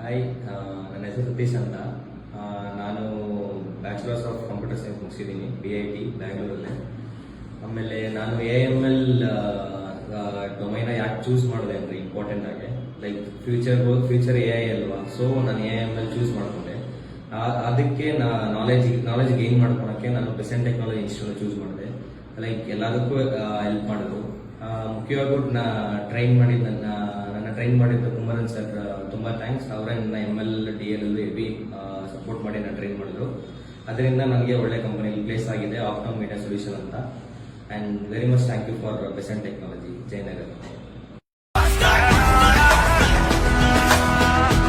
Hi, ನನ್ನ ಹೆಸರು ಸತೀಶ್ ಅಂತ. ನಾನು ಬ್ಯಾಚುಲರ್ಸ್ ಆಫ್ ಕಂಪ್ಯೂಟರ್ ಸೈನ್ಸ್ ಮುಗಿಸಿದ್ದೀನಿ BIT ಬ್ಯಾಂಗ್ಳೂರಲ್ಲಿ. ಆಮೇಲೆ ನಾನು AML ಡೊಮೈನ ಯಾಕೆ ಚೂಸ್ ಮಾಡಿದೆ ಅಂದರೆ ಇಂಪಾರ್ಟೆಂಟ್ ಆಗಿ, ಲೈಕ್ ಫ್ಯೂಚರ್ AI ಅಲ್ವಾ. ಸೊ ನಾನು AML ಚೂಸ್ ಮಾಡ್ಕೊಂಡೆ. ಅದಕ್ಕೆ ನಾಲೆಜ್ ಗೇನ್ ಮಾಡ್ಕೊಳಕ್ಕೆ ನಾನು ಪ್ರೆಸೆಂಟ್ ಟೆಕ್ನಾಲಜಿ ಇನ್ಸ್ಟಿಟ್ಯೂಟ್ ಚೂಸ್ ಮಾಡಿದೆ. ಲೈಕ್ ಎಲ್ಲದಕ್ಕೂ ಹೆಲ್ಪ್ ಮಾಡಿದ್ರು. ಮುಖ್ಯವಾಗಿ ನನ್ನ ಟ್ರೈನ್ ಮಾಡಿದ್ದು ಕುಮಾರನ್ ಸರ್, ತುಂಬ ಥ್ಯಾಂಕ್ಸ್. ಅವರೇ ನನ್ನ ML DL ಹೆವಿ ಸಪೋರ್ಟ್ ಮಾಡಿ ನನ್ನ ಟ್ರೈನ್ ಮಾಡಿದ್ರು. ಅದರಿಂದ ನನಗೆ ಒಳ್ಳೆ ಕಂಪನಿಯಲ್ಲಿ ಪ್ಲೇಸ್ ಆಗಿದೆ, ಆಪ್ಟಮ್ ಮೀಡಿಯಾ ಸೊಲ್ಯೂಷನ್ ಅಂತ. And very much thank you for present technology, Jayanagar.